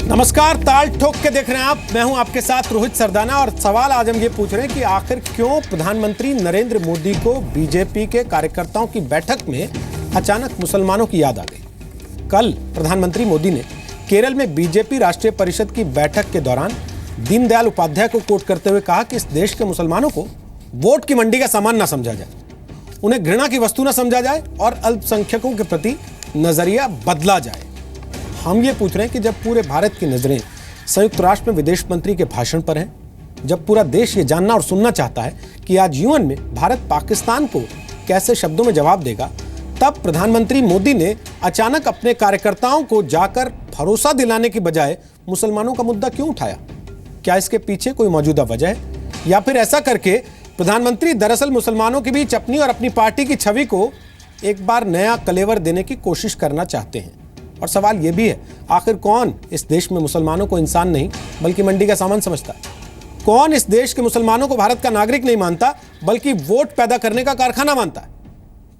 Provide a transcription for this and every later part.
नमस्कार, ताल ठोक के देख रहे हैं आप। मैं हूं आपके साथ रोहित सरदाना और सवाल आज हम ये पूछ रहे हैं कि आखिर क्यों प्रधानमंत्री नरेंद्र मोदी को बीजेपी के कार्यकर्ताओं की बैठक में अचानक मुसलमानों की याद आ गई। कल प्रधानमंत्री मोदी ने केरल में बीजेपी राष्ट्रीय परिषद की बैठक के दौरान दीनदयाल उपाध्याय को कोट करते हुए कहा कि इस देश के मुसलमानों को वोट की मंडी का सामान ना समझा जाए, उन्हें घृणा की वस्तु ना समझा जाए और अल्पसंख्यकों के प्रति नजरिया बदला जाए। हम ये पूछ रहे हैं कि जब पूरे भारत की नजरें संयुक्त राष्ट्र में विदेश मंत्री के भाषण पर हैं, जब पूरा देश ये जानना और सुनना चाहता है कि आज यूएन में भारत पाकिस्तान को कैसे शब्दों में जवाब देगा, तब प्रधानमंत्री मोदी ने अचानक अपने कार्यकर्ताओं को जाकर भरोसा दिलाने की बजाय मुसलमानों का मुद्दा क्यों उठाया? क्या इसके पीछे कोई मौजूदा वजह है, या फिर ऐसा करके प्रधानमंत्री दरअसल मुसलमानों के बीच अपनी और अपनी पार्टी की छवि को एक बार नया कलेवर देने की कोशिश करना चाहते हैं? और सवाल यह भी है, आखिर कौन इस देश में मुसलमानों को इंसान नहीं बल्कि मंडी का सामान समझता है? कौन इस देश के मुसलमानों को भारत का नागरिक नहीं मानता बल्कि वोट पैदा करने का कारखाना मानता है?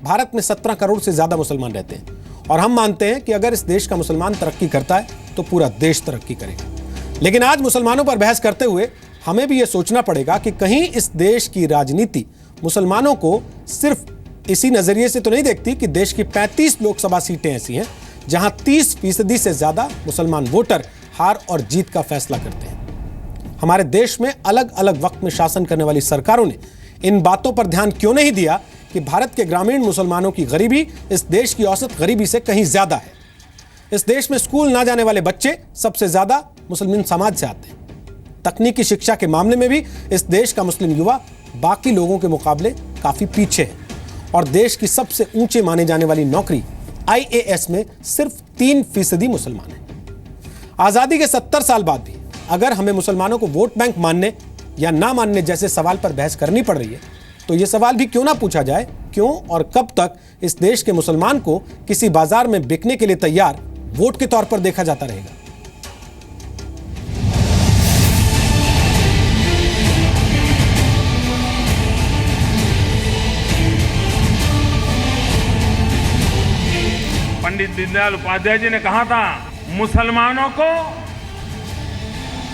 भारत में 17 करोड़ से ज्यादा मुसलमान रहते हैं और हम मानते हैं कि अगर इस देश का मुसलमान तरक्की करता है तो पूरा देश तरक्की करेगा। लेकिन आज मुसलमानों पर बहस करते हुए हमें भी यह सोचना पड़ेगा कि कहीं इस देश की राजनीति मुसलमानों को सिर्फ इसी नजरिए से तो नहीं देखती कि देश की 35 लोकसभा सीटें ऐसी हैं जहां 30% से ज्यादा मुसलमान वोटर हार और जीत का फैसला करते हैं। हमारे देश में अलग अलग वक्त में शासन करने वाली सरकारों ने इन बातों पर ध्यान क्यों नहीं दिया कि भारत के ग्रामीण मुसलमानों की गरीबी इस देश की औसत गरीबी से कहीं ज्यादा है। इस देश में स्कूल ना जाने वाले बच्चे सबसे ज्यादा मुसलमान समाज से आते हैं। तकनीकी शिक्षा के मामले में भी इस देश का मुस्लिम युवा बाकी लोगों के मुकाबले काफी पीछे है और देश की सबसे ऊंचे माने जाने वाली नौकरी IAS में सिर्फ 3% मुसलमान हैं। आजादी के 70 साल बाद भी अगर हमें मुसलमानों को वोट बैंक मानने या ना मानने जैसे सवाल पर बहस करनी पड़ रही है, तो यह सवाल भी क्यों ना पूछा जाए, क्यों और कब तक इस देश के मुसलमान को किसी बाजार में बिकने के लिए तैयार वोट के तौर पर देखा जाता रहेगा? पंडित दीनदयाल उपाध्याय जी ने कहा था, मुसलमानों को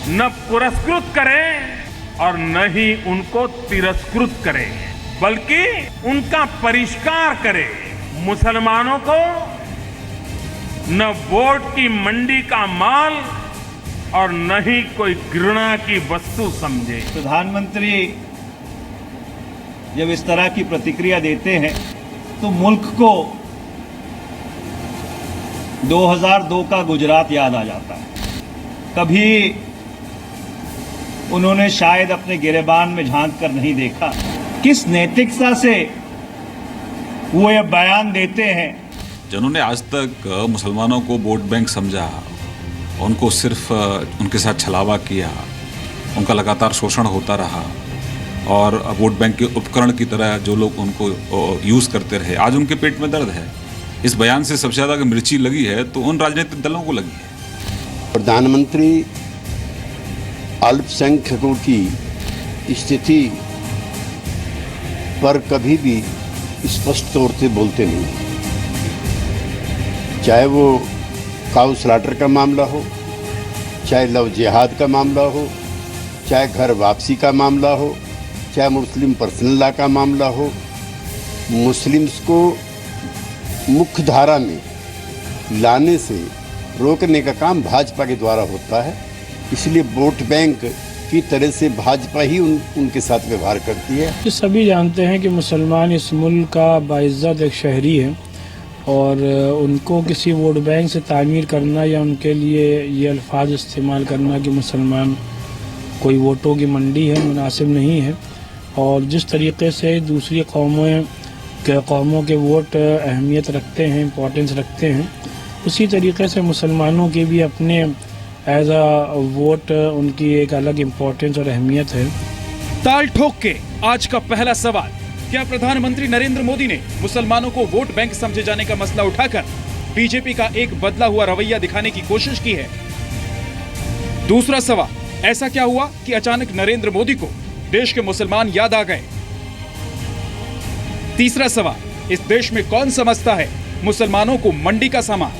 न पुरस्कृत करें और न ही उनको तिरस्कृत करें, बल्कि उनका परिष्कार करें। मुसलमानों को न वोट की मंडी का माल और न ही कोई घृणा की वस्तु समझे। प्रधानमंत्री जब इस तरह की प्रतिक्रिया देते हैं तो मुल्क को 2002 का गुजरात याद आ जाता है। कभी उन्होंने शायद अपने गिरेबान में झांक कर नहीं देखा। किस नैतिकता से वो ये बयान देते हैं? जिन्होंने आज तक मुसलमानों को वोट बैंक समझा, उनको सिर्फ उनके साथ छलावा किया, उनका लगातार शोषण होता रहा और वोट बैंक के उपकरण की तरह जो लोग उनको यूज़ करते रहे, आज उनके पेट में दर्द है। इस बयान से सबसे ज़्यादा अगर मिर्ची लगी है तो उन राजनीतिक दलों को लगी है। प्रधानमंत्री अल्पसंख्यकों की स्थिति पर कभी भी स्पष्ट तौर से बोलते नहीं, चाहे वो काऊ स्लाटर का मामला हो, चाहे लव जिहाद का मामला हो, चाहे घर वापसी का मामला हो, चाहे मुस्लिम पर्सनल लॉ का मामला हो। मुस्लिम्स को मुख्य धारा में लाने से रोकने का काम भाजपा के द्वारा होता है, इसलिए वोट बैंक की तरह से भाजपा ही उनके साथ व्यवहार करती है। ये सभी जानते हैं कि मुसलमान इस मुल्क का बाइज़्ज़त एक शहरी है और उनको किसी वोट बैंक से तामीर करना या उनके लिए ये अल्फाज इस्तेमाल करना कि मुसलमान कोई वोटों की मंडी है, मुनासिब नहीं है। और जिस तरीके से दूसरी कौमों के वोट अहमियत रखते हैं, इम्पोर्टेंस रखते हैं, उसी तरीके से मुसलमानों के भी अपने एज अ वोट उनकी एक अलग इम्पोर्टेंस और अहमियत है। ताल ठोक के आज का पहला सवाल, क्या प्रधानमंत्री नरेंद्र मोदी ने मुसलमानों को वोट बैंक समझे जाने का मसला उठाकर बीजेपी का एक बदला हुआ रवैया दिखाने की कोशिश की है? दूसरा सवाल, ऐसा क्या हुआ कि अचानक नरेंद्र मोदी को देश के मुसलमान याद आ गए? तीसरा सवाल, इस देश में कौन समझता है मुसलमानों को मंडी का सामान?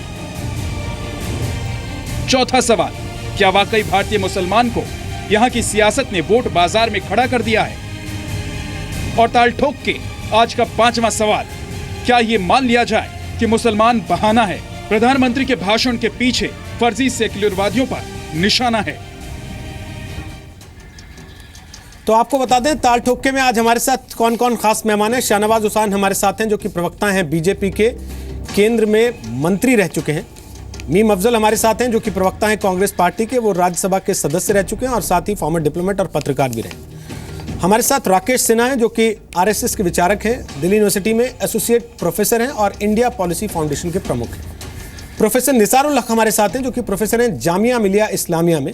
चौथा सवाल, क्या वाकई भारतीय मुसलमान को यहाँ की सियासत ने वोट बाजार में खड़ा कर दिया है? और ताल ठोक के आज का 5वां सवाल, क्या ये मान लिया जाए कि मुसलमान बहाना है? प्रधानमंत्री के भाषण के पीछे फर्जी सेक्युलरवादियों पर निशाना है। तो आपको बता दें, ताल ठोके में आज हमारे साथ कौन कौन खास मेहमान हैं। शाहनवाज हुसैन हमारे साथ हैं, जो कि प्रवक्ता हैं, बीजेपी के केंद्र में मंत्री रह चुके हैं। मीम अफजल हमारे साथ हैं, जो कि प्रवक्ता हैं कांग्रेस पार्टी के, वो राज्यसभा के सदस्य रह चुके हैं और साथ ही फॉर्मर डिप्लोमेट और पत्रकार भी रहे। हमारे साथ राकेश सिन्हा हैं, जो कि आरएसएस के विचारक हैं, दिल्ली यूनिवर्सिटी में एसोसिएट प्रोफेसर हैं और इंडिया पॉलिसी फाउंडेशन के प्रमुख हैं। प्रोफेसर निसारुल हक हमारे साथ हैं, जो कि प्रोफेसर हैं जामिया मिलिया इस्लामिया में,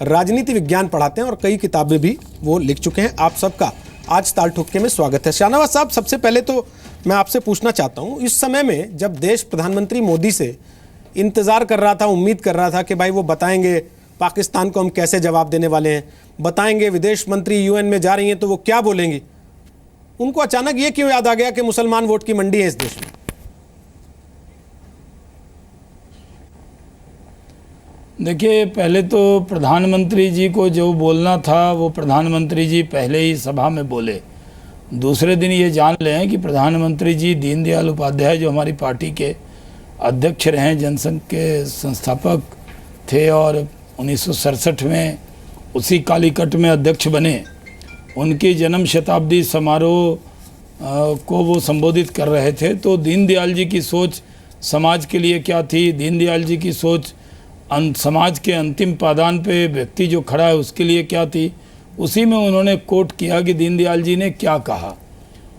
राजनीति विज्ञान पढ़ाते हैं और कई किताबें भी वो लिख चुके हैं। आप सबका आज ताल ठोके में स्वागत है। शाहनवाज साहब, सबसे पहले तो मैं आपसे पूछना चाहता हूं, इस समय में जब देश प्रधानमंत्री मोदी से इंतजार कर रहा था, उम्मीद कर रहा था कि भाई वो बताएंगे पाकिस्तान को हम कैसे जवाब देने वाले हैं, बताएंगे विदेश मंत्री यूएन में जा रही हैं तो वो क्या बोलेंगी, उनको अचानक ये क्यों याद आ गया कि मुसलमान वोट की मंडी है इस देश में? देखिए, पहले तो प्रधानमंत्री जी को जो बोलना था वो प्रधानमंत्री जी पहले ही सभा में बोले। दूसरे दिन ये जान लें कि प्रधानमंत्री जी दीनदयाल उपाध्याय, जो हमारी पार्टी के अध्यक्ष रहे, जनसंघ के संस्थापक थे और 1967 में उसी कालीकट में अध्यक्ष बने, उनकी जन्म शताब्दी समारोह को वो संबोधित कर रहे थे। तो दीनदयाल जी की सोच समाज के लिए क्या थी, दीनदयाल जी की सोच समाज के अंतिम पायदान पे व्यक्ति जो खड़ा है उसके लिए क्या थी, उसी में उन्होंने कोट किया कि दीनदयाल जी ने क्या कहा,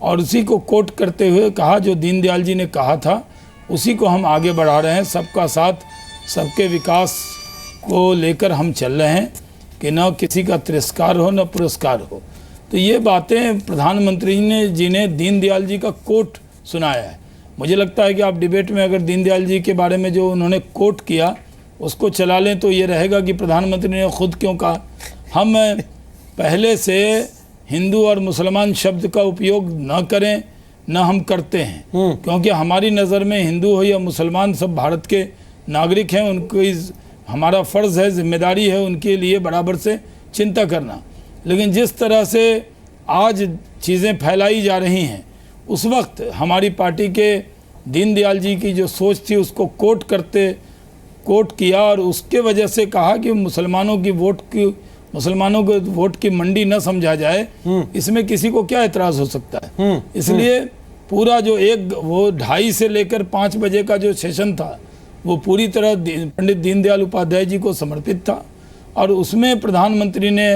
और उसी को कोट करते हुए कहा जो दीनदयाल जी ने कहा था उसी को हम आगे बढ़ा रहे हैं। सबका साथ, सबके विकास को लेकर हम चल रहे हैं कि न किसी का तिरस्कार हो न पुरस्कार हो। तो ये बातें प्रधानमंत्री जी ने दीनदयाल जी का कोट सुनाया है। मुझे लगता है कि आप डिबेट में अगर दीनदयाल जी के बारे में जो उन्होंने कोट किया उसको चला लें तो ये रहेगा कि प्रधानमंत्री ने खुद क्यों कहा। हम पहले से हिंदू और मुसलमान शब्द का उपयोग न करें, न हम करते हैं, क्योंकि हमारी नज़र में हिंदू हो या मुसलमान सब भारत के नागरिक हैं। उनको हमारा फ़र्ज़ है, जिम्मेदारी है उनके लिए बराबर से चिंता करना। लेकिन जिस तरह से आज चीज़ें फैलाई जा रही हैं, उस वक्त हमारी पार्टी के दीनदयाल जी की जो सोच थी उसको कोट किया और उसके वजह से कहा कि मुसलमानों को वोट की मंडी न समझा जाए। इसमें किसी को क्या एतराज़ हो सकता है? इसलिए पूरा जो वो 2:30 से लेकर 5 बजे का जो सेशन था वो पूरी तरह पंडित दीनदयाल उपाध्याय जी को समर्पित था, और उसमें प्रधानमंत्री ने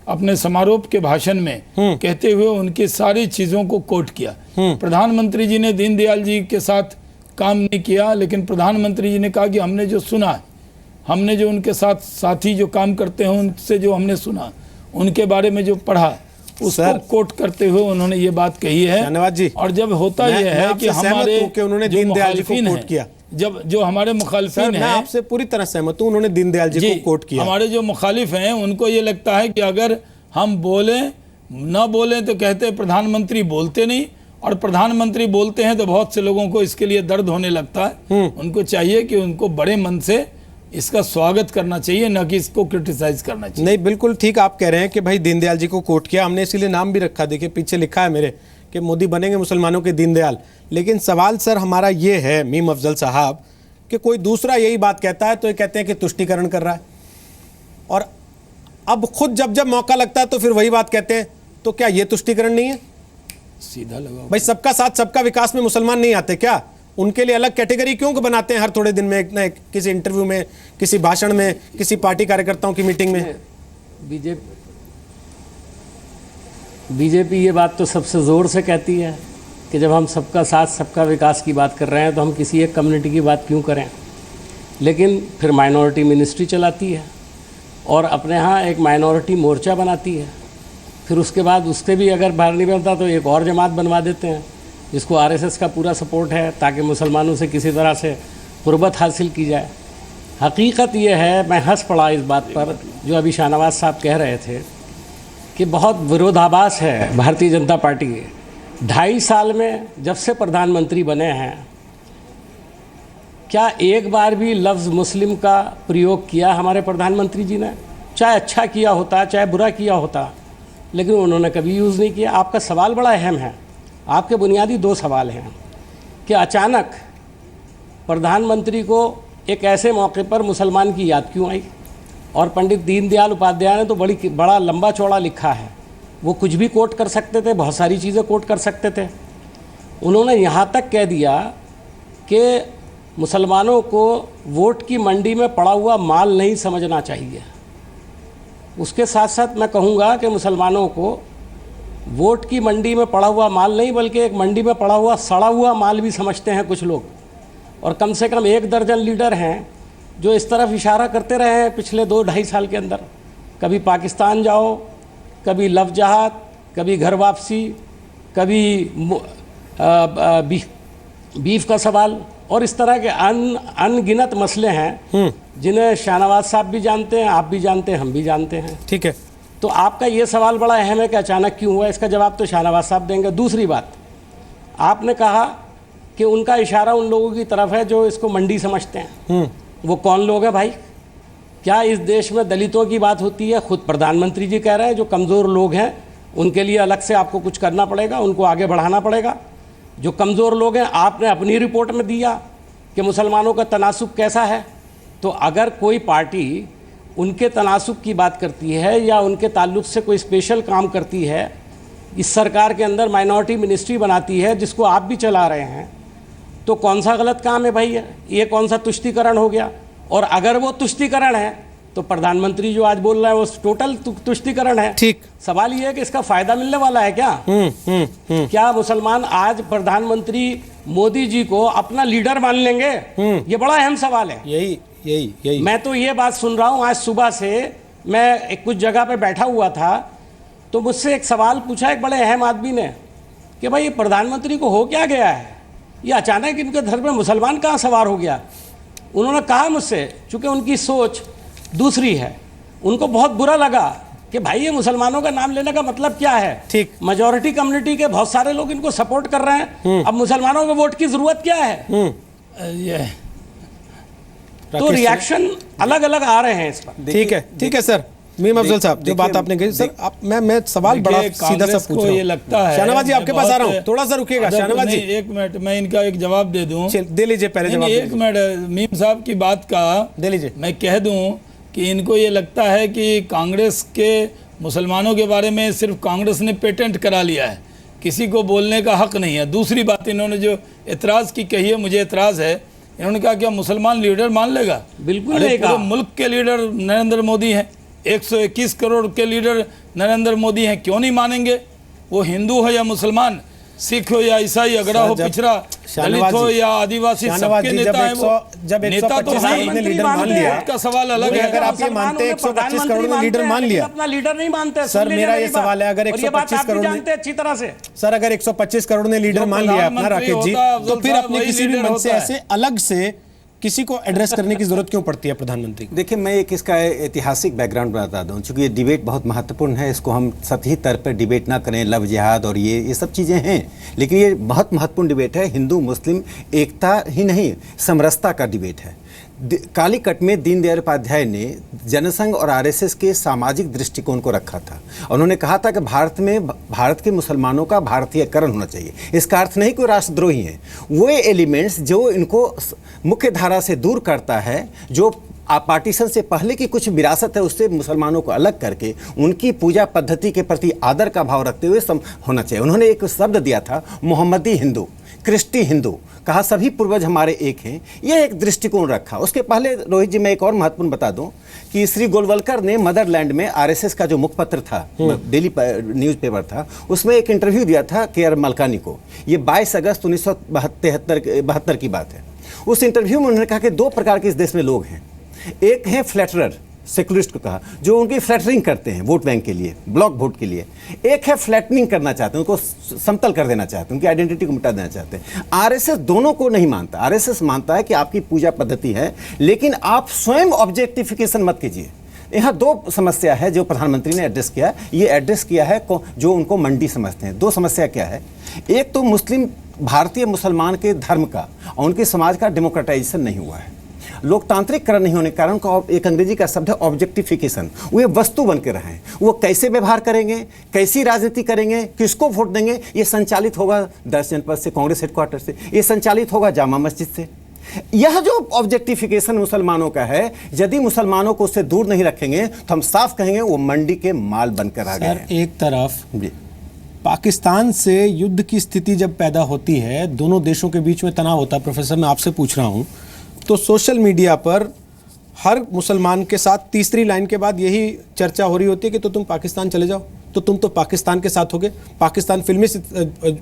अपने समारोह के भाषण में कहते हुए उनकी सारी चीज़ों को कोट किया। प्रधानमंत्री जी ने दीनदयाल जी के साथ काम नहीं किया, लेकिन प्रधानमंत्री जी ने कहा कि हमने जो सुना है, हमने जो उनके साथ साथी जो काम करते हैं उनसे जो हमने सुना, उनके बारे में जो पढ़ा, उसको कोट करते हुए उन्होंने ये बात कही है। धन्यवाद जी। और जब होता यह है कि हमारे उन्होंने दीनदयाल जी को कोट किया, जब जो हमारे मुखालिफिन हैं, मैं आपसे पूरी तरह सहमत हूं, उन्होंने दीनदयाल जी को कोट किया। हमारे जो मुखालिफ हैं उनको ये लगता है कि अगर हम न बोलें तो कहते प्रधानमंत्री बोलते नहीं, और प्रधानमंत्री बोलते हैं तो बहुत से लोगों को इसके लिए दर्द होने लगता है। उनको चाहिए कि उनको बड़े मन से इसका स्वागत करना चाहिए, न कि इसको क्रिटिसाइज करना चाहिए। नहीं, बिल्कुल ठीक आप कह रहे हैं कि भाई दीनदयाल जी को कोट किया, हमने इसीलिए नाम भी रखा, देखिए पीछे लिखा है मेरे कि मोदी बनेंगे मुसलमानों के दीनदयाल। लेकिन सवाल सर हमारा ये है मीम अफजल साहब कि कोई दूसरा यही बात कहता है तो ये कहते हैं कि तुष्टीकरण कर रहा है, और अब खुद जब मौका लगता है तो फिर वही बात कहते हैं। तो क्या ये तुष्टीकरण नहीं है? सीधा लगा भाई, सबका साथ सबका विकास में मुसलमान नहीं आते क्या? उनके लिए अलग कैटेगरी क्यों बनाते हैं हर थोड़े दिन में, एक ना एक, किसी इंटरव्यू में, किसी भाषण में, किसी पार्टी कार्यकर्ताओं की मीटिंग में? बीजेपी ये बात तो सबसे ज़ोर से कहती है कि जब हम सबका साथ सबका विकास की बात कर रहे हैं तो हम किसी एक कम्युनिटी की बात क्यों करें। लेकिन फिर माइनॉरिटी मिनिस्ट्री चलाती है और अपने यहाँ एक माइनॉरिटी मोर्चा बनाती है, फिर उसके बाद उससे भी अगर बाहर नहीं बनता तो एक और जमात बनवा देते हैं जिसको आरएसएस का पूरा सपोर्ट है, ताकि मुसलमानों से किसी तरह से कुर्बत हासिल की जाए। हकीकत ये है, मैं हंस पड़ा इस बात पर जो अभी शाहनवाज साहब कह रहे थे कि बहुत विरोधाभास है भारतीय जनता पार्टी के। 2.5 साल में जब से प्रधानमंत्री बने हैं क्या एक बार भी लफ्ज़ मुस्लिम का प्रयोग किया हमारे प्रधानमंत्री जी ने? चाहे अच्छा किया होता, चाहे बुरा किया होता, लेकिन उन्होंने कभी यूज़ नहीं किया। आपका सवाल बड़ा अहम है। आपके बुनियादी दो सवाल हैं कि अचानक प्रधानमंत्री को एक ऐसे मौके पर मुसलमान की याद क्यों आई? और पंडित दीनदयाल उपाध्याय ने तो बड़ा लंबा चौड़ा लिखा है। वो कुछ भी कोट कर सकते थे, बहुत सारी चीज़ें कोट कर सकते थे। उन्होंने यहाँ तक कह दिया कि मुसलमानों को वोट की मंडी में पड़ा हुआ माल नहीं समझना चाहिए। उसके साथ साथ मैं कहूँगा कि मुसलमानों को वोट की मंडी में पड़ा हुआ माल नहीं, बल्कि एक मंडी में पड़ा हुआ सड़ा हुआ माल भी समझते हैं कुछ लोग। और कम से कम 1 दर्जन लीडर हैं जो इस तरफ इशारा करते रहे हैं पिछले 2-2.5 साल के अंदर। कभी पाकिस्तान जाओ, कभी लव जहाद, कभी घर वापसी, कभी बीफ का सवाल, और इस तरह के अनगिनत मसले हैं जिन्हें शाहनवाज साहब भी जानते हैं, आप भी जानते हैं, हम भी जानते हैं। ठीक है। तो आपका ये सवाल बड़ा अहम है कि अचानक क्यों हुआ, इसका जवाब तो शाहनवाज साहब देंगे। दूसरी बात, आपने कहा कि उनका इशारा उन लोगों की तरफ है जो इसको मंडी समझते हैं। वो कौन लोग हैं भाई? क्या इस देश में दलितों की बात होती है? खुद प्रधानमंत्री जी कह रहे हैं जो कमज़ोर लोग हैं उनके लिए अलग से आपको कुछ करना पड़ेगा, उनको आगे बढ़ाना पड़ेगा। जो कमज़ोर लोग हैं, आपने अपनी रिपोर्ट में दिया कि मुसलमानों का तनासुब कैसा है। तो अगर कोई पार्टी उनके तनासुब की बात करती है या उनके ताल्लुक से कोई स्पेशल काम करती है, इस सरकार के अंदर माइनॉरिटी मिनिस्ट्री बनाती है जिसको आप भी चला रहे हैं, तो कौन सा गलत काम है भाई? ये कौन सा तुष्टीकरण हो गया? और अगर वो तुष्टीकरण है तो प्रधानमंत्री जो आज बोल रहा है वो टोटल तुष्टीकरण है। ठीक। सवाल ये है कि इसका फायदा मिलने वाला है क्या? क्या मुसलमान आज प्रधानमंत्री मोदी जी को अपना लीडर मान लेंगे? ये बड़ा अहम सवाल है। यही मैं तो ये बात सुन रहा हूँ, आज सुबह से मैं कुछ जगह पे बैठा हुआ था तो मुझसे एक सवाल पूछा एक बड़े अहम आदमी ने कि भाई ये प्रधानमंत्री को हो क्या गया है, ये अचानक इनके घर में मुसलमान कहाँ सवार हो गया? उन्होंने कहा मुझसे, चूँकि उनकी सोच दूसरी है, उनको बहुत बुरा लगा कि भाई ये मुसलमानों का नाम लेने का मतलब क्या है? ठीक। मेजॉरिटी कम्युनिटी के बहुत सारे लोग इनको सपोर्ट कर रहे हैं, अब मुसलमानों को वोट की जरूरत क्या है? ये तो रिएक्शन अलग अलग आ रहे हैं इस पर। ठीक है सर। मीम अफजल साहब, जो बात आपने कही सर, मैं सवाल बड़ा सीधा सा पूछ रहा हूं। ये लगता है, शाहनवाज जी आपके पास आ रहा हूं, थोड़ा सा रुकिएगा। शाहनवाज जी 1 मिनट, मैं इनका एक जवाब दे दूं। दे लीजिए पहले जवाब। 1 मिनट, मीम साहब की बात का दे लीजिए। मैं कह दूं कि इनको ये लगता है कि कांग्रेस के मुसलमानों के बारे में सिर्फ कांग्रेस ने पेटेंट करा लिया है, किसी को बोलने का हक नहीं है। दूसरी बात, इन्होंने जो एतराज़ की कही है, मुझे एतराज़ है। इन्होंने कहा क्या मुसलमान लीडर मान लेगा? बिल्कुल नहीं कहा। मुल्क के लीडर नरेंद्र मोदी हैं, 121 करोड़ के लीडर नरेंद्र मोदी हैं, क्यों नहीं मानेंगे? वो हिंदू हो या मुसलमान, सिख हो या ईसाई, अगड़ा हो, पिछड़ा, दलित हो या आदिवासी, सबके नेता हैं वो। जब नेता तो 125 करोड़ ने लीडर मान लिया, का सवाल अलग है। अगर आप ये मानते हैं 125 करोड़ ने लीडर मान लिया, अपना लीडर नहीं मानते। सर मेरा ये सवाल है, अगर 125 करोड़ जानते अच्छी तरह से, सर अगर 125 करोड़ ने लीडर मान लिया अपना राकेश जी, तो फिर अपने किसी भी मंच से ऐसे अलग से किसी को एड्रेस करने की जरूरत क्यों पड़ती है प्रधानमंत्री को? देखिए, मैं एक इसका ऐतिहासिक बैकग्राउंड बता दूं, चूंकि ये डिबेट बहुत महत्वपूर्ण है, इसको हम सतही स्तर पर डिबेट ना करें, लव जिहाद और ये सब चीज़ें हैं, लेकिन ये बहुत महत्वपूर्ण डिबेट है। हिंदू मुस्लिम एकता ही नहीं, समरसता का डिबेट है। कालीकट में दीनदयाल उपाध्याय ने जनसंघ और आरएसएस के सामाजिक दृष्टिकोण को रखा था। उन्होंने कहा था कि भारत के मुसलमानों का भारतीयकरण होना चाहिए। इसका अर्थ नहीं कोई राष्ट्रद्रोही हैं, वो एलिमेंट्स जो इनको मुख्य धारा से दूर करता है, जो पार्टीशन से पहले की कुछ विरासत है, उससे मुसलमानों को अलग करके उनकी पूजा पद्धति के प्रति आदर का भाव रखते हुए होना चाहिए। उन्होंने एक शब्द दिया था, मोहम्मदी हिंदू, क्रिश्ती हिंदू, कहा सभी पूर्वज हमारे एक हैं। यह एक दृष्टिकोण रखा। उसके पहले रोहित जी, मैं एक और महत्वपूर्ण बता दूं कि श्री गोलवलकर ने मदरलैंड में आरएसएस का जो मुखपत्र था, डेली न्यूज़पेपर था, उसमें एक इंटरव्यू दिया था के.आर. मलकानी को। ये 22 अगस्त 1972 की बात है। उस इंटरव्यू में उन्होंने कहा कि 2 प्रकार के इस देश में लोग हैं। एक है फ्लैटरर, सेकुलरिस्ट को कहा, जो उनकी फ्लैटरिंग करते हैं वोट बैंक के लिए, ब्लॉक वोट के लिए। एक है फ्लैटनिंग करना चाहते हैं, उनको समतल कर देना चाहते हैं, उनकी आइडेंटिटी को मिटा देना चाहते हैं। आरएसएस दोनों को नहीं मानता। आरएसएस मानता है कि आपकी पूजा पद्धति है, लेकिन आप स्वयं ऑब्जेक्टिफिकेशन मत कीजिए। यहाँ 2 समस्या है जो प्रधानमंत्री ने एड्रेस किया। ये एड्रेस किया है जो उनको मंडी समझते हैं। 2 समस्या क्या है? एक तो मुस्लिम भारतीय मुसलमान के धर्म का और उनके समाज का डेमोक्रेटाइजेशन नहीं हुआ है। लोकतांत्रिकरण नहीं होने के कारण का एक अंग्रेजी का शब्द है ऑब्जेक्टिफिकेशन। वो वस्तु बन के रहे हैं, वो कैसे व्यवहार करेंगे, कैसी राजनीति करेंगे, किसको वोट देंगे, ये संचालित होगा 10 जनपद से, कांग्रेस हेडक्वार्टर से, ये संचालित होगा जामा मस्जिद से। यह जो ऑब्जेक्टिफिकेशन मुसलमानों का है, यदि मुसलमानों को उससे दूर नहीं रखेंगे तो हम साफ कहेंगे वो मंडी के माल बनकर आ गए हैं। एक तरफ पाकिस्तान से युद्ध की स्थिति जब पैदा होती है, दोनों देशों के बीच में तनाव होता है, प्रोफेसर मैं आपसे पूछ रहा हूं, तो सोशल मीडिया पर हर मुसलमान के साथ तीसरी लाइन के बाद यही चर्चा हो रही होती है कि तो तुम पाकिस्तान चले जाओ, तो तुम तो पाकिस्तान के साथ होगे। पाकिस्तान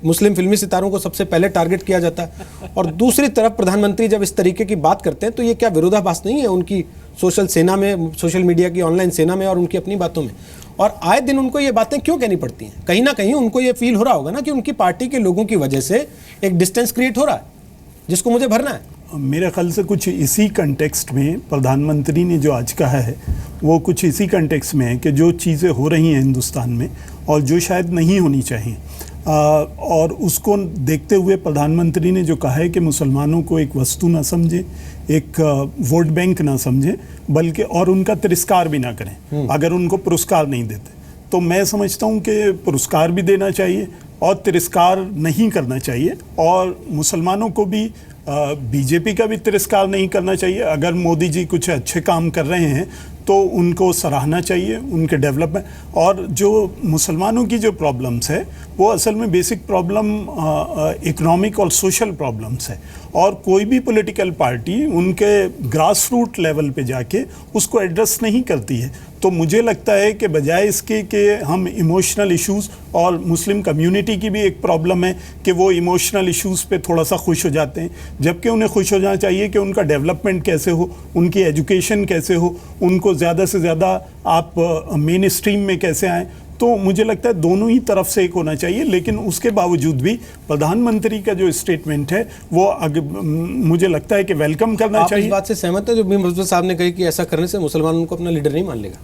मुस्लिम फिल्मी सितारों को सबसे पहले टारगेट किया जाता है। और दूसरी तरफ प्रधानमंत्री जब इस तरीके की बात करते हैं तो ये क्या विरोधाभास नहीं है उनकी सोशल मीडिया की ऑनलाइन सेना में और उनकी अपनी बातों में? और आए दिन उनको ये बातें क्यों कहनी पड़ती हैं? कहीं ना कहीं उनको ये फील हो रहा होगा ना कि उनकी पार्टी के लोगों की वजह से एक डिस्टेंस क्रिएट हो रहा है जिसको मुझे भरना है। मेरे ख्याल से कुछ इसी कंटेक्स्ट में प्रधानमंत्री ने जो आज कहा है वो कुछ इसी कंटेक्स्ट में है कि जो चीज़ें हो रही हैं हिंदुस्तान में और जो शायद नहीं होनी चाहिए, और उसको देखते हुए प्रधानमंत्री ने जो कहा है कि मुसलमानों को एक वस्तु ना समझे, एक वोट बैंक ना समझे, बल्कि और उनका तिरस्कार भी ना करें अगर उनको पुरस्कार नहीं देते। तो मैं समझता हूँ कि पुरस्कार भी देना चाहिए और तिरस्कार नहीं करना चाहिए, और मुसलमानों को भी बीजेपी का भी तिरस्कार नहीं करना चाहिए। अगर मोदी जी कुछ अच्छे काम कर रहे हैं तो उनको सराहना चाहिए, उनके डेवलपमेंट। और जो मुसलमानों की जो प्रॉब्लम्स है वो असल में बेसिक प्रॉब्लम इकोनॉमिक और सोशल प्रॉब्लम्स है, और कोई भी पॉलिटिकल पार्टी उनके ग्रास रूट लेवल पे जाके उसको एड्रेस नहीं करती है। तो मुझे लगता है कि बजाय इसके कि हम इमोशनल इश्यूज़, और मुस्लिम कम्युनिटी की भी एक प्रॉब्लम है कि वो इमोशनल इश्यूज़ पे थोड़ा सा खुश हो जाते हैं, जबकि उन्हें खुश हो जाना चाहिए कि उनका डेवलपमेंट कैसे हो, उनकी एजुकेशन कैसे हो, उनको ज़्यादा से ज़्यादा आप मेन स्ट्रीम में कैसे आएँ। तो मुझे लगता है दोनों ही तरफ से एक होना चाहिए। लेकिन उसके बावजूद भी प्रधानमंत्री का जो स्टेटमेंट है वो मुझे लगता है कि वेलकम करना चाहिए। आप इस बात से सहमत है जो बीम मुफ्ती साहब ने कही कि ऐसा करने से मुसलमान उनको अपना लीडर नहीं मान लेगा?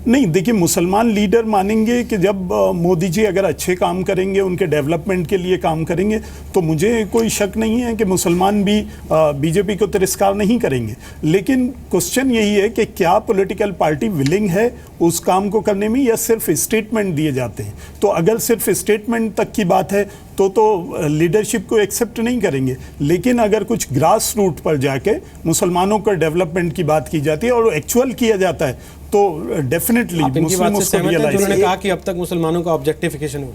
नहीं, देखिए, मुसलमान लीडर मानेंगे कि जब मोदी जी अगर अच्छे काम करेंगे, उनके डेवलपमेंट के लिए काम करेंगे, तो मुझे कोई शक नहीं है कि मुसलमान भी बीजेपी को तिरस्कार नहीं करेंगे। लेकिन क्वेश्चन यही है कि क्या पॉलिटिकल पार्टी विलिंग है उस काम को करने में, या सिर्फ स्टेटमेंट दिए जाते हैं? तो अगर सिर्फ स्टेटमेंट तक की बात है तो लीडरशिप को एक्सेप्ट नहीं करेंगे। लेकिन अगर कुछ ग्रास रूट पर जाके मुसलमानों का डेवलपमेंट की बात की जाती है और एक्चुअल किया जाता है तो डेफिनेटली मुस्लिम उसको रियलाइज। उन्होंने कहा कि अब तक मुसलमानों का ऑब्जेक्टिफिकेशन हुआ।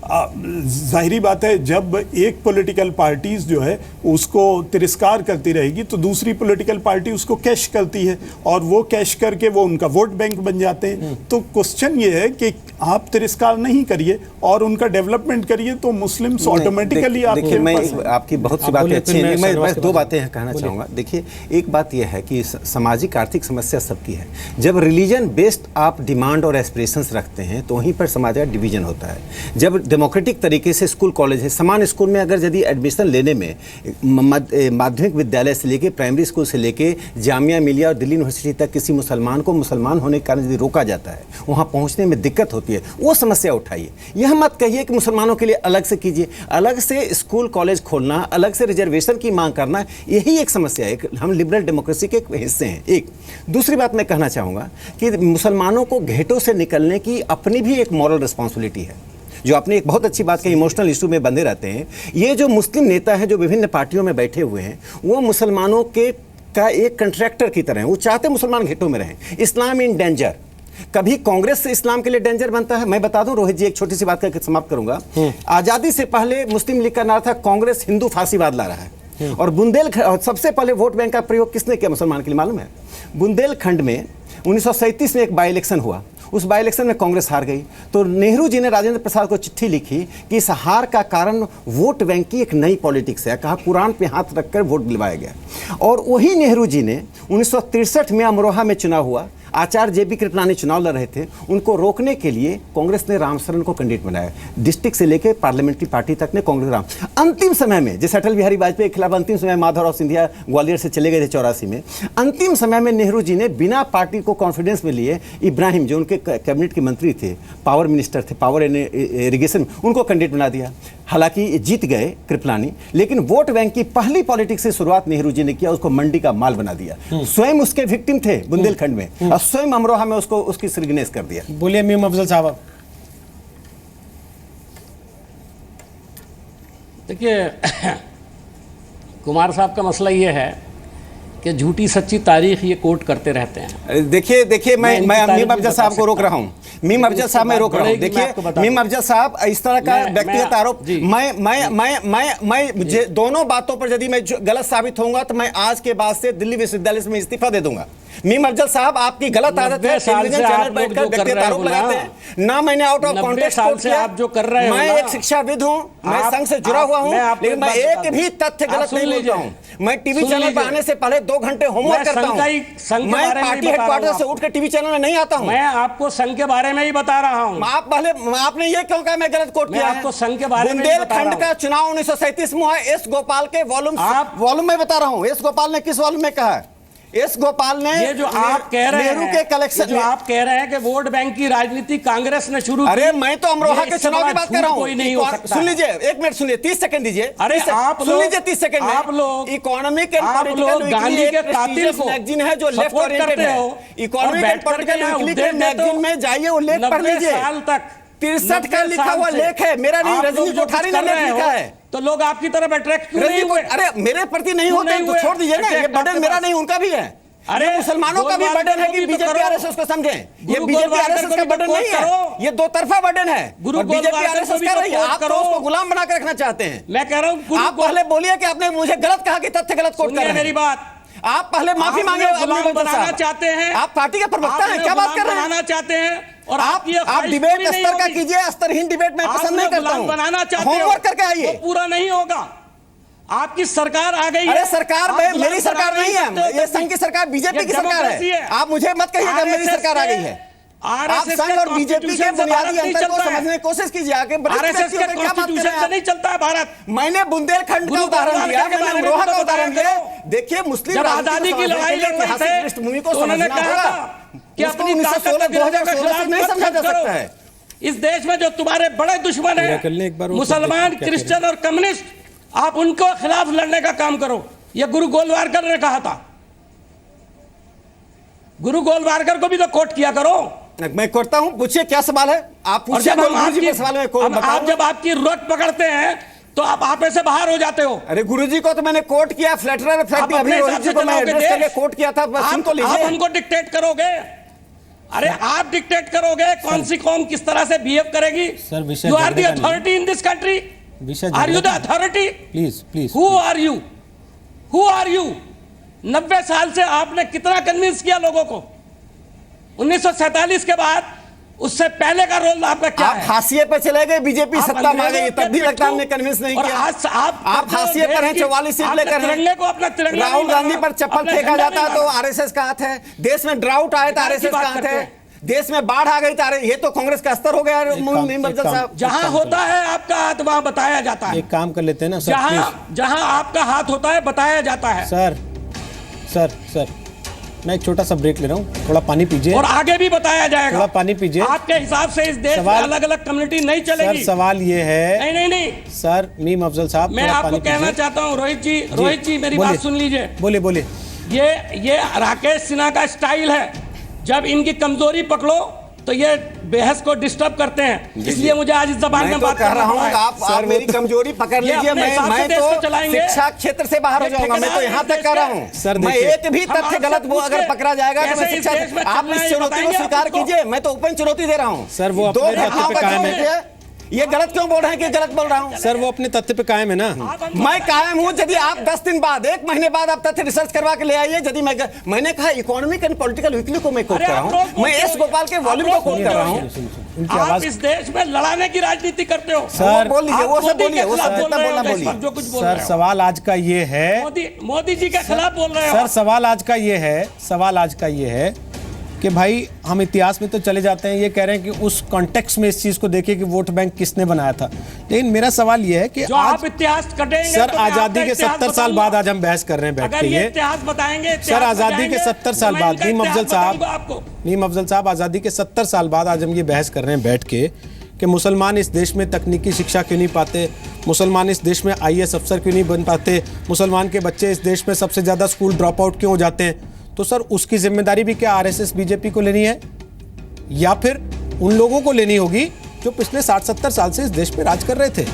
जाहिरी बात है, जब एक पॉलिटिकल पार्टीज जो है उसको तिरस्कार करती रहेगी तो दूसरी पॉलिटिकल पार्टी उसको कैश करती है, और वो कैश करके वो उनका वोट बैंक बन जाते हैं। तो क्वेश्चन ये है कि आप तिरस्कार नहीं करिए और उनका डेवलपमेंट करिए, तो मुस्लिम्स ऑटोमेटिकली देखिए, मैं आपकी बहुत सी बातें अच्छी हैं, मैं बस दो बातें कहना चाहूँगा। देखिए, एक बात यह है कि सामाजिक आर्थिक समस्या सबकी है। जब रिलीजन बेस्ड आप डिमांड और एस्पिरेशंस रखते हैं तो वहीं पर समाज का डिवीजन होता है। जब डेमोक्रेटिक तरीके से स्कूल कॉलेज है, समान स्कूल में अगर यदि एडमिशन लेने में माध्यमिक विद्यालय से लेके प्राइमरी स्कूल से लेके जामिया मिलिया और दिल्ली यूनिवर्सिटी तक किसी मुसलमान को मुसलमान होने के कारण यदि रोका जाता है, वहाँ पहुँचने में दिक्कत होती है, वो समस्या उठाइए। यह मत कहिए कि मुसलमानों के लिए अलग से कीजिए। अलग से स्कूल कॉलेज खोलना, अलग से रिजर्वेशन की मांग करना, यही एक समस्या है। हम लिबरल डेमोक्रेसी के हिस्से हैं। एक दूसरी बात मैं कहना चाहूँगा कि मुसलमानों को घेटों से निकलने की अपनी भी एक मॉरल रिस्पॉन्सिबिलिटी है। जो आपने एक बहुत अच्छी बात की, इमोशनल इशू में बंधे रहते हैं। ये जो मुस्लिम नेता हैं जो विभिन्न पार्टियों में बैठे हुए हैं, वो मुसलमानों के का एक कंट्रैक्टर की तरह है। वो चाहते मुसलमान घेटों में रहें। इस्लाम इन डेंजर। कभी कांग्रेस से इस्लाम के लिए डेंजर बनता है। मैं बता दूं रोहित जी, एक छोटी सी बात करके समाप्त करूंगा। आजादी से पहले मुस्लिम लीग का नारा था कांग्रेस हिंदू फांसीवाद ला रहा है, और बुंदेलखंड सबसे पहले वोट बैंक का प्रयोग किसने किया मुसलमान के लिए मालूम है? बुंदेलखंड में 1937 में एक बाई इलेक्शन हुआ। उस बाई इलेक्शन में कांग्रेस हार गई, तो नेहरू जी ने राजेंद्र प्रसाद को चिट्ठी लिखी कि इस हार का कारण वोट बैंक की एक नई पॉलिटिक्स है। कहा कुरान पे हाथ रखकर वोट दिलवाया गया। और वही नेहरू जी ने 1963 में अमरोहा में चुनाव हुआ, आचार्य जेबी कृपलानी चुनाव लड़ रहे थे, उनको रोकने के लिए कांग्रेस ने राम शरण को कैंडिडेट बनाया। डिस्ट्रिक्ट से लेकर पार्लियामेंट्री पार्टी तक ने कांग्रेस राम। अंतिम समय में जैसे अटल बिहारी वाजपेयी के खिलाफ अंतिम समय माधवराव सिंधिया ग्वालियर से चले गए थे 84 में, अंतिम समय में नेहरू जी ने बिना पार्टी को कॉन्फिडेंस में लिए इब्राहिम, जो उनके कैबिनेट के मंत्री थे, पावर मिनिस्टर थे, पावर इरिगेशन, उनको कैंडिडेट बना दिया। हालांकि जीत गए कृपलानी, लेकिन वोट बैंक की पहली पॉलिटिक्स से शुरुआत नेहरू जी ने किया, उसको मंडी का माल बना दिया। स्वयं उसके विक्टिम थे बुंदेलखंड में, और स्वयं अमरोहा में उसको उसकी सिरगनेस कर दिया। बोलिए मीम अफजल साहब। देखिए कुमार साहब का मसला ये है कि झूठी सच्ची तारीख ये कोट करते रहते हैं। देखिए मैं मीम अफजल साहब को रोक रहा हूं। मीम अफजल साहब मैं रोक रहा हूं। देखिए मीम अफजल साहब इस तरह का व्यक्तिगत आरोप, मैं दोनों बातों पर यदि मैं गलत साबित होऊंगा तो मैं आज के बाद से दिल्ली विश्वविद्यालय से मैं इस्तीफा दे दूंगा। मीम अफजल साहब, आपकी गलत आदत है टेलीविजन चैनल पर बैठकर व्यक्तिगत आरोप लगाते हैं ना। मैंने आउट ऑफ कॉन्टेक्स्ट कोट किया। आप जो कर रहे हो, मैं एक शिक्षाविद हूं, मैं संघ से जुड़ा हुआ हूं, लेकिन मैं एक भी तथ्य गलत नहीं बोलता हूं। मैं टीवी चैनल पर आने से पहले 2 घंटे होमवर्क करता हूं। मैं पार्टी हेडक्वार्टर से उठकर टीवी चैनल में नहीं आता हूं। मैं आपको संघ के बारे में ही बता रहा हूं। आप पहले, आपने ये क्यों कहा मैं गलत कोट किया? आपको संघ के बारे में बुंदेलखंड का चुनाव 1937 में हुआ। एस गोपाल के वॉल्यूम में बता रहा हूं। एस गोपाल ने किस वॉल्यूम में कहा? एस गोपाल ने ये जो आप कह रहे नेहरू के कलेक्शन, जो आप कह रहे हैं कि वोट बैंक की राजनीति कांग्रेस ने शुरू की। अरे मैं तो अमरोहा के चुनाव की बात कर रहा हूं। कोई नहीं हो सकता। सुन लीजिए, 1 मिनट सुनिए, 30 सेकंड दीजिए। अरे आप सुन लीजिए 30 सेकंड में। आप लोग इकोनॉमिक एंड पॉलिटिकल गांधी के कातिल को मैगजीन है जो लेफ्ट ओरिएंटेड है। इकोनॉमिक एंड पॉलिटिकल वीकली के मैगजीन में जाइए, वो लेख पढ़ लीजिए। 90 साल तक 63 का लिखा हुआ लेख है, मेरा नहीं, रजनी कोठारी ने लेख लिखा है। तो लोग आपकी तरफ अट्रैक्ट क्यों नहीं हुए? अरे मेरे प्रति नहीं होते तो छोड़ दीजिए ना, ये बर्डन मेरा नहीं उनका भी है। अरे मुसलमानों का भी बर्डन है कि बीजेपी आरएसएस को समझें। ये बीजेपी आरएसएस का बर्डन नहीं है, ये दो तरफा बर्डन है। बीजेपी आरएसएस कर रही है, आप तो उसको गुलाम बना कर रखना चाहते हैं। मैं कह रहा हूं आप पहले बोलिए कि आपने मुझे गलत कहा कि तथ्य गलत कोट कर रहे हैं। मेरी बात आप पहले माफी मांगे। बनाना चाहते हैं, आप पार्टी के प्रवक्ता हैं, क्या बात कर रहे हैं? बनाना चाहते हैं और आप डिबेट स्तर का कीजिए, स्तरहीन डिबेट मैं पसंद नहीं करता हूं। बनाना चाहते हैं, होमवर्क करके आइए। पूरा नहीं होगा। आपकी सरकार आ गई है। अरे सरकार मेरी सरकार नहीं है, ये संघ की सरकार बीजेपी की सरकार है। आप मुझे मत कहिएगा मेरी सरकार आ गई है। आप संघ और बीजेपी के बुनियादी अंतर को समझने की कोशिश कीजिए। आरएसएस के कॉन्स्टिट्यूशन से नहीं चलता है भारत। मैंने बुंदेलखंड का उदाहरण दिया, मैंने अमरोहा का उदाहरण दिया। देखिए मुस्लिम आजादी की लड़ाई लड़ रहे थे, पृष्ठभूमि को उन्होंने कहा कि अपनी 1916 नहीं समझा जा सकता है। इस देश में जो तुम्हारे बड़े दुश्मन है, मुसलमान, क्रिश्चियन और कम्युनिस्ट, आप उनको खिलाफ लड़ने का काम करो। यह गुरु गोलवारकर ने कहा था। गुरु गोलवारकर को भी तो कोट किया करो। मैं करता हूं, पूछिए क्या सवाल है? आप पूछिए। आप जब आपकी रोट पकड़ते हैं तो आप आपे से बाहर हो जाते हो। अरे गुरुजी को तो मैंने कोट किया, फ्लैटर रिफ्लेक्टिंग अभी रोहित जी को मैं एड्रेस करके कोट किया था। आप हमको डिक्टेट करोगे? अरे आप डिक्टेट करोगे कौन सी कौम किस तरह से बिहेव करेगी? You are the authority in this country. Are you the authority? Please who are you? Who are you? 90 साल से आपने कितना कन्विंस किया लोगों को? 1947 के बाद उससे पहले का रोल आपका क्या है? आप हाशिए पे चले गए, बीजेपी सत्ता में आ गई, तब भी लगता हमने कन्विंस नहीं किया। आज आप हाशिए पर हैं, 44 सीट लेकर हैं। राहुल गांधी पर चप्पल फेंका जाता है तो आरएसएस का हाथ है। देश में ड्राउट आया तो आरएसएस का हाथ है। देश में बाढ़ आ गई तो ये तो कांग्रेस का स्तर हो गया। साहब, जहां होता है आपका हाथ वहां बताया जाता है। एक काम कर लेते हैं ना सर, जहां आपका हाथ होता है बताया जाता है। सर मैं एक छोटा सा ब्रेक ले रहा हूँ, थोड़ा पानी पीजिए। और आगे भी बताया जाएगा। थोड़ा पानी पीजिए। आपके हिसाब से इस देश में अलग अलग कम्युनिटी नहीं चलेगी। सर सवाल ये है। नहीं सर मीम अफजल साहब, मैं आपको कहना चाहता हूँ, रोहित जी मेरी बात सुन लीजिए। बोलिए। ये राकेश सिन्हा का स्टाइल है, जब इनकी कमजोरी पकड़ो तो ये बहस को डिस्टर्ब करते हैं। इसलिए मुझे आज इस जबान में बात कर रहा हूँ। आप मेरी कमजोरी पकड़ लीजिए, मैं तो शिक्षा क्षेत्र से बाहर हो जाऊंगा। मैं तो यहाँ तक कर रहा हूँ। मैं एक भी तथ्य गलत वो अगर पकड़ा जाएगा तो मैं शिक्षा, आप इस चुनौती को स्वीकार कीजिए। मैं तो ओपन चुनौती दे रहा हूँ। सर वो अपने तथ्य पे कायम है। ये गलत क्यों बोल रहे हैं कि गलत बोल रहा हूं? सर वो अपने तथ्य पे कायम है ना। मैं कायम हूं। यदि आप 10 दिन बाद, 1 महीने बाद आप तथ्य रिसर्च करवा के ले आइए। यदि मैंने कहा इकोनॉमिक एंड पॉलिटिकल वीकली को मैं कोट कर रहा हूं, मैं एस गोपाल के वॉल्यूम को कोट कर रहा हूं। आप इस देश में लड़ाने की राजनीति करते हो। सर बोल लीजिए, वो सब बोलिए, वो सब जितना बोलना बोलिए। जो कुछ बोल सर सवाल आज का ये है, मोदी जी के खिलाफ बोल रहे हो। सर सवाल आज का ये है कि भाई हम इतिहास में तो चले जाते हैं, ये कह रहे हैं कि उस कॉन्टेक्स्ट में इस चीज को देखिए कि वोट बैंक किसने बनाया था। लेकिन मेरा सवाल ये है कि जो आज आप इतिहास कटेंगे सर तो मैं आजादी आपका के इतिहास 70 साल बाद आज हम बहस कर रहे हैं बैठ अगर के ये ये इतिहास बताएंगे, सर आजादी के 70 साल बाद नीम अफजल साहब आजादी के 70 साल बाद आज हम ये बहस कर रहे हैं बैठ के कि मुसलमान इस देश में तकनीकी शिक्षा क्यों नहीं पाते, मुसलमान इस देश में IAS अफसर क्यों नहीं बन पाते, मुसलमान के बच्चे इस देश में सबसे ज़्यादा स्कूल ड्रॉप आउट क्यों हो जाते हैं। तो सर उसकी जिम्मेदारी भी क्या RSS बीजेपी को लेनी है या फिर उन लोगों को लेनी होगी जो पिछले 60-70 साल से इस देश पे राज कर रहे थे।